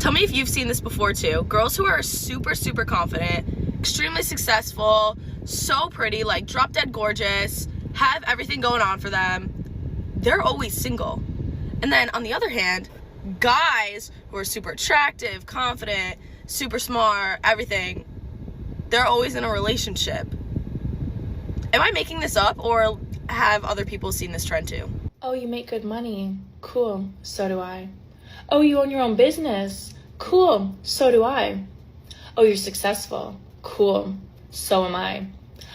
Tell me if you've seen this before too. Girls who are super, super confident, extremely successful, so pretty, like drop dead gorgeous, have everything going on for them, they're always single. And then on the other hand, guys who are super attractive, confident, super smart, everything, they're always in a relationship. Am I making this up, or have other people seen this trend too? Oh, you make good money. Cool. So do I. Oh, you own your own business. Cool. So do I. Oh, you're successful. Cool. So am I.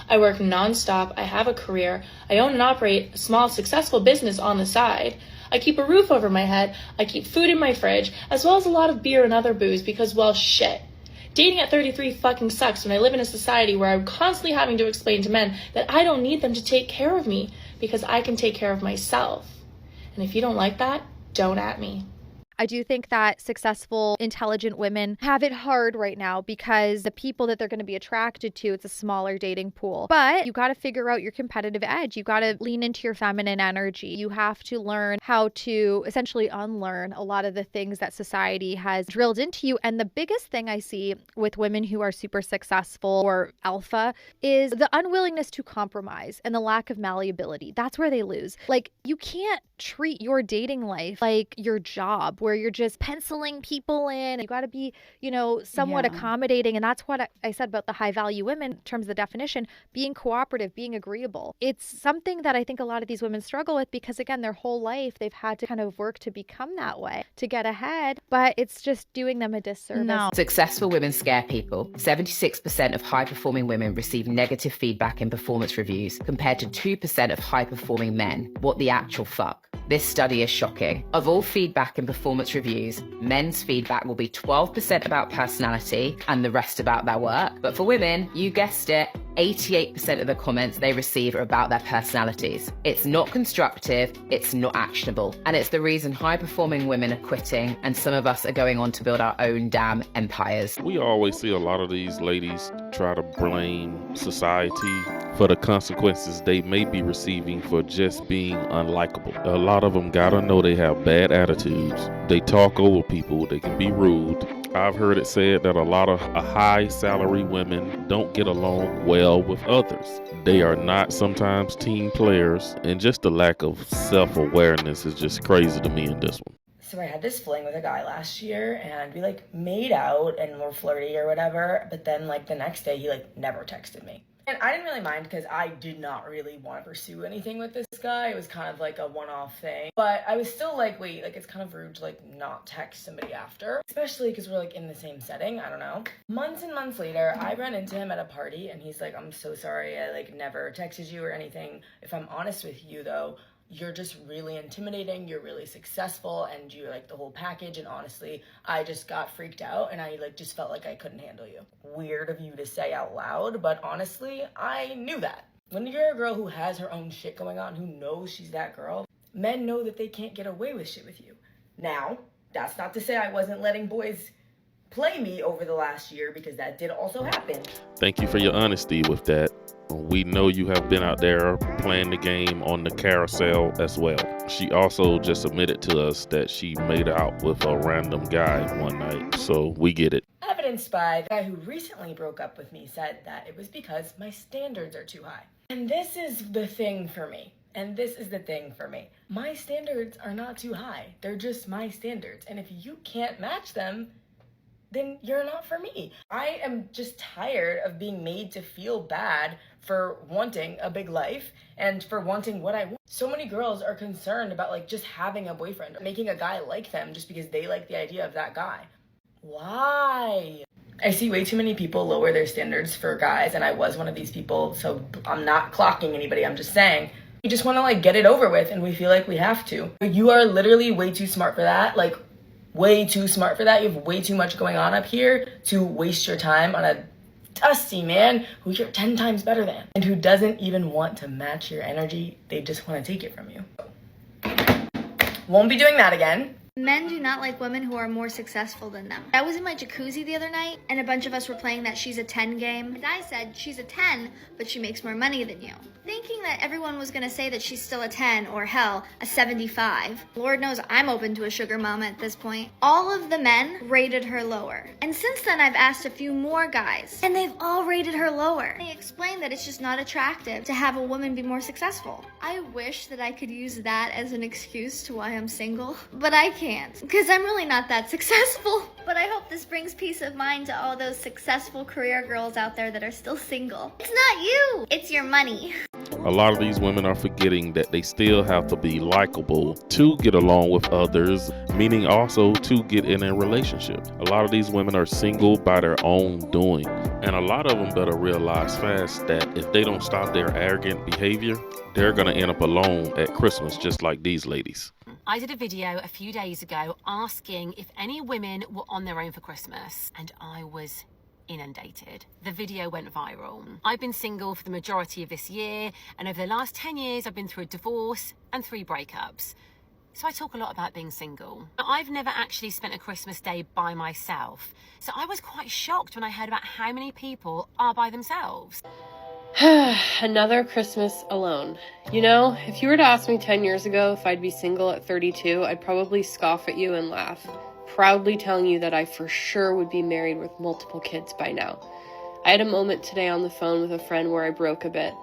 I work nonstop. I have a career. I own and operate a small, successful business on the side. I keep a roof over my head. I keep food in my fridge, as well as a lot of beer and other booze because, well, shit. Dating at 33 fucking sucks when I live in a society where I'm constantly having to explain to men that I don't need them to take care of me because I can take care of myself. And if you don't like that, don't at me. I do think that successful, intelligent women have it hard right now because the people that they're going to be attracted to, it's a smaller dating pool. But you got to figure out your competitive edge. You got to lean into your feminine energy. You have to learn how to essentially unlearn a lot of the things that society has drilled into you. And the biggest thing I see with women who are super successful or alpha is the unwillingness to compromise and the lack of malleability. That's where they lose. Like, you can't treat your dating life like your job where you're just penciling people in. You got to be, somewhat accommodating. And that's what I said about the high value women in terms of the definition, being cooperative, being agreeable. It's something that I think a lot of these women struggle with because, again, their whole life they've had to kind of work to become that way, to get ahead, but it's just doing them a disservice. No. Successful women scare people. 76% of high-performing women receive negative feedback in performance reviews compared to 2% of high-performing men. What the actual fuck? This study is shocking. Of all feedback in performance reviews, men's feedback will be 12% about personality and the rest about their work. But for women, you guessed it, 88% of the comments they receive are about their personalities. It's not constructive, it's not actionable, and it's the reason high-performing women are quitting and some of us are going on to build our own damn empires. We always see a lot of these ladies try to blame society for the consequences they may be receiving for just being unlikable. A lot of them gotta know they have bad attitudes. They talk over people, they can be rude. I've heard it said that a lot of high salary women don't get along well with others. They are not sometimes team players, and just the lack of self-awareness is just crazy to me in this one. So I had this fling with a guy last year, and we made out and were flirty or whatever, but then the next day he never texted me. And I didn't really mind because I did not really want to pursue anything with this guy. It was kind of a one-off thing. But I was still wait, it's kind of rude to not text somebody after. Especially because we're in the same setting. I don't know. Months and months later, I ran into him at a party and he's like, I'm so sorry. I never texted you or anything. If I'm honest with you though, you're just really intimidating, you're really successful, and you're the whole package, and honestly, I just got freaked out, and I just felt like I couldn't handle you. Weird of you to say out loud, but honestly, I knew that. When you're a girl who has her own shit going on, who knows she's that girl, men know that they can't get away with shit with you. Now, that's not to say I wasn't letting boys play me over the last year, because that did also happen. Thank you for your honesty with that. We know you have been out there playing the game on the carousel as well. She also just admitted to us that she made out with a random guy one night, so we get it. Evidenced by the guy who recently broke up with me said that it was because my standards are too high. And this is the thing for me. My standards are not too high. They're just my standards. And if you can't match them, then you're not for me. I am just tired of being made to feel bad for wanting a big life and for wanting what I want. So many girls are concerned about just having a boyfriend, making a guy like them just because they like the idea of that guy. Why? I see way too many people lower their standards for guys, and I was one of these people, so I'm not clocking anybody, I'm just saying. We just want to get it over with, and we feel like we have to. You are literally way too smart for that, way too smart for that. You have way too much going on up here to waste your time on a dusty man who you're 10 times better than and who doesn't even want to match your energy. They just want to take it from you. Won't be doing that again. Men do not like women who are more successful than them. I was in my jacuzzi the other night, and a bunch of us were playing that She's a 10 game. And I said, she's a 10, but she makes more money than you. Thinking that everyone was gonna say that she's still a 10, or hell, a 75. Lord knows I'm open to a sugar mama at this point. All of the men rated her lower. And since then, I've asked a few more guys, and they've all rated her lower. They explain that it's just not attractive to have a woman be more successful. I wish that I could use that as an excuse to why I'm single, but I can't, because I'm really not that successful. But I hope this brings peace of mind to all those successful career girls out there that are still single. It's not you, it's your money. A lot of these women are forgetting that they still have to be likable to get along with others, meaning also to get in a relationship. A lot of these women are single by their own doing. And a lot of them better realize fast that if they don't stop their arrogant behavior, they're going to end up alone at Christmas, just like these ladies. I did a video a few days ago asking if any women were on their own for Christmas, and I was inundated. The video went viral. I've been single for the majority of this year, and over the last 10 years I've been through a divorce and 3 breakups. So I talk a lot about being single. I've never actually spent a Christmas day by myself, so I was quite shocked when I heard about how many people are by themselves. Another Christmas alone. You know, if you were to ask me 10 years ago if I'd be single at 32, I'd probably scoff at you and laugh, proudly telling you that I for sure would be married with multiple kids by now. I had a moment today on the phone with a friend where I broke a bit.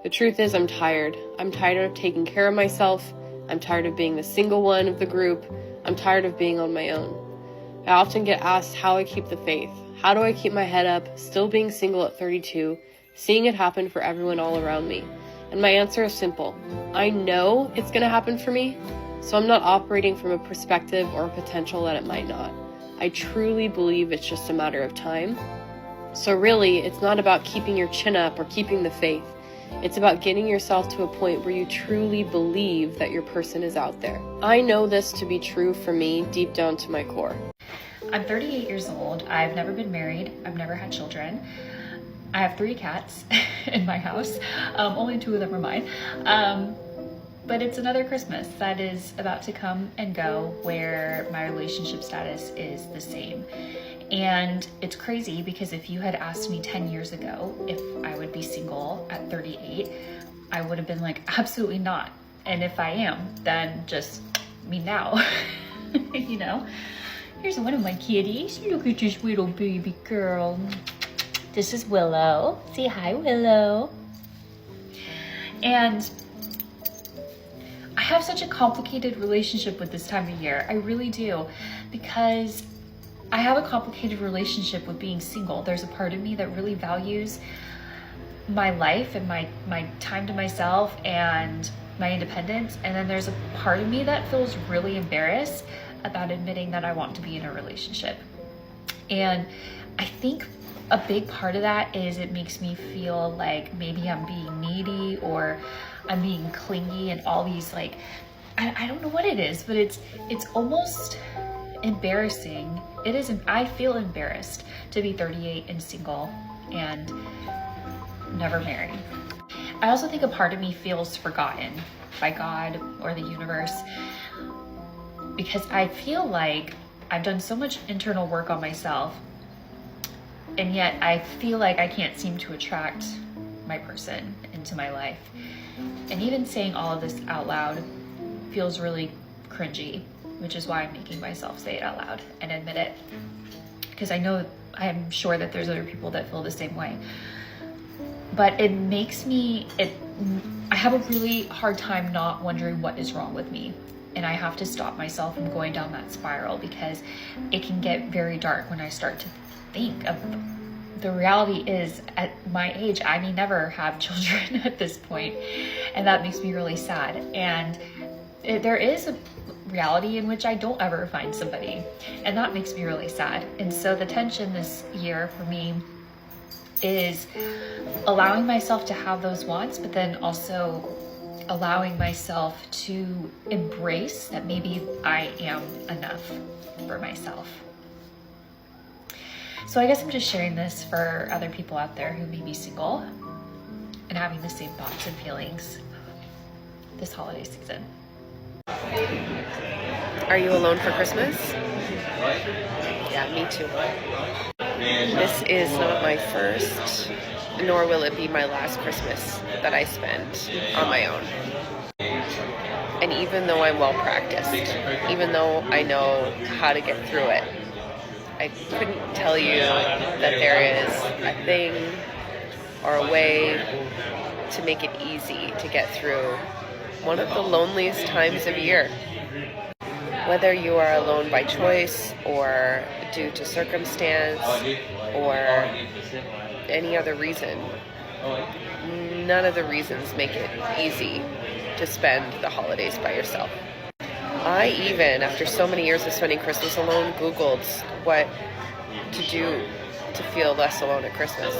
The truth is I'm tired. I'm tired of taking care of myself. I'm tired of being the single one of the group. I'm tired of being on my own. I often get asked how I keep the faith. How do I keep my head up, still being single at 32, seeing it happen for everyone all around me? And my answer is simple. I know it's going to happen for me, so I'm not operating from a perspective or a potential that it might not. I truly believe it's just a matter of time. So really, it's not about keeping your chin up or keeping the faith. It's about getting yourself to a point where you truly believe that your person is out there. I know this to be true for me deep down to my core. I'm 38 years old. I've never been married. I've never had children. I have 3 cats in my house. Only 2 of them are mine. But it's another Christmas that is about to come and go where my relationship status is the same. And it's crazy because if you had asked me 10 years ago if I would be single at 38, I would have been like, absolutely not. And if I am, then just me now, you know? Here's one of my kitties. Look at this little baby girl. This is Willow. Say hi, Willow. And I have such a complicated relationship with this time of year. I really do, because I have a complicated relationship with being single. There's a part of me that really values my life and my time to myself and my independence. And then there's a part of me that feels really embarrassed about admitting that I want to be in a relationship. And I think a big part of that is it makes me feel like maybe I'm being needy or I'm being clingy and all these like, I don't know what it is, but it's almost embarrassing. It is, I feel embarrassed to be 38 and single and never married. I also think a part of me feels forgotten by God or the universe because I feel like I've done so much internal work on myself, and yet I feel like I can't seem to attract my person into my life. And even saying all of this out loud feels really cringy, which is why I'm making myself say it out loud and admit it. Because I'm sure that there's other people that feel the same way. But it makes me, I have a really hard time not wondering what is wrong with me. And I have to stop myself from going down that spiral because it can get very dark when I start to think of the reality is at my age, I may never have children at this point, and that makes me really sad. And there is a reality in which I don't ever find somebody, and that makes me really sad. And so the tension this year for me is allowing myself to have those wants, but then also allowing myself to embrace that maybe I am enough for myself. So I guess I'm just sharing this for other people out there who may be single and having the same thoughts and feelings this holiday season. Are you alone for Christmas? Yeah, me too. This is not my first, nor will it be my last Christmas that I spend on my own. And even though I'm well practiced, even though I know how to get through it, I couldn't tell you that there is a thing or a way to make it easy to get through one of the loneliest times of year. Whether you are alone by choice or due to circumstance or any other reason, none of the reasons make it easy to spend the holidays by yourself. I even, after so many years of spending Christmas alone, Googled what to do to feel less alone at Christmas.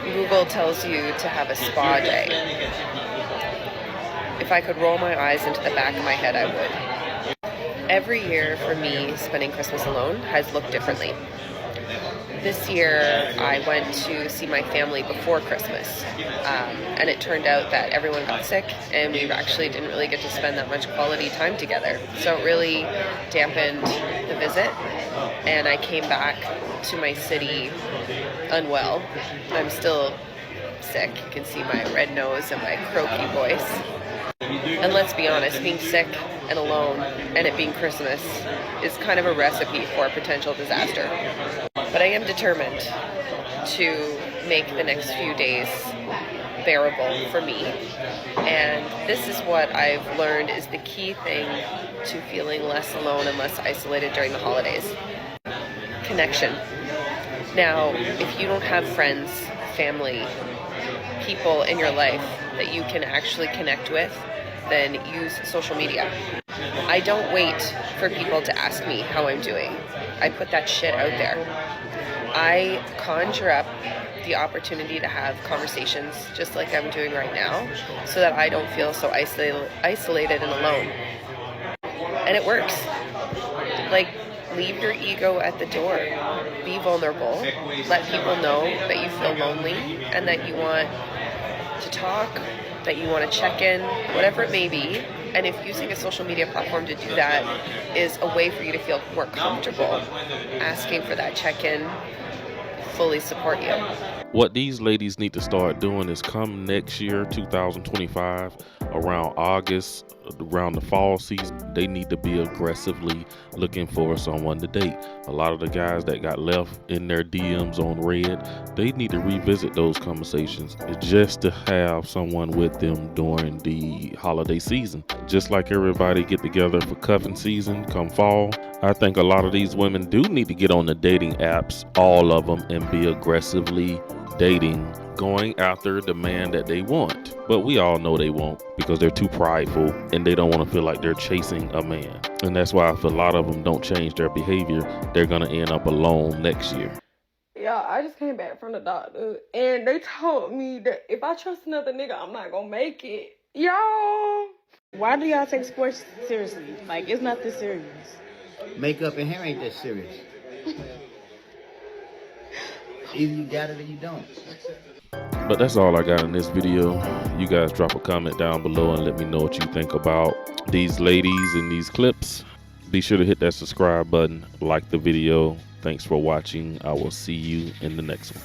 Google tells you to have a spa day. If I could roll my eyes into the back of my head, I would. Every year for me, spending Christmas alone has looked differently. This year, I went to see my family before Christmas, and it turned out that everyone got sick, and we actually didn't really get to spend that much quality time together. So it really dampened the visit, and I came back to my city unwell. I'm still sick. You can see my red nose and my croaky voice. And let's be honest, being sick and alone and it being Christmas is kind of a recipe for a potential disaster. But I am determined to make the next few days bearable for me. And this is what I've learned is the key thing to feeling less alone and less isolated during the holidays. Connection. Now, if you don't have friends, family, people in your life that you can actually connect with, then use social media. I don't wait for people to ask me how I'm doing. I put that shit out there. I conjure up the opportunity to have conversations just like I'm doing right now so that I don't feel so isolated and alone. And it works. Like, leave your ego at the door. Be vulnerable. Let people know that you feel lonely and that you want to talk, that you want to check in, whatever it may be. And if using a social media platform to do that is a way for you to feel more comfortable asking for that check-in, fully support you. What these ladies need to start doing is come next year, 2025, around August, around the fall season, they need to be aggressively looking for someone to date. A lot of the guys that got left in their DMs on red, they need to revisit those conversations just to have someone with them during the holiday season. Just like everybody get together for cuffing season come fall, I think a lot of these women do need to get on the dating apps, all of them, and be aggressively dating, going after the man that they want. But we all know they won't because they're too prideful and they don't want to feel like they're chasing a man. And that's why if a lot of them don't change their behavior, they're going to end up alone next year. Yeah, I just came back from the doctor and they told me that if I trust another nigga, I'm not going to make it. Y'all, why do y'all take sports seriously? Like, it's not this serious. Makeup and hair ain't that serious. Either you got it or you don't. But that's all I got in this video. You guys drop a comment down below and let me know what you think about these ladies in these clips. Be sure to hit that subscribe button, like the video. Thanks for watching. I will see you in the next one.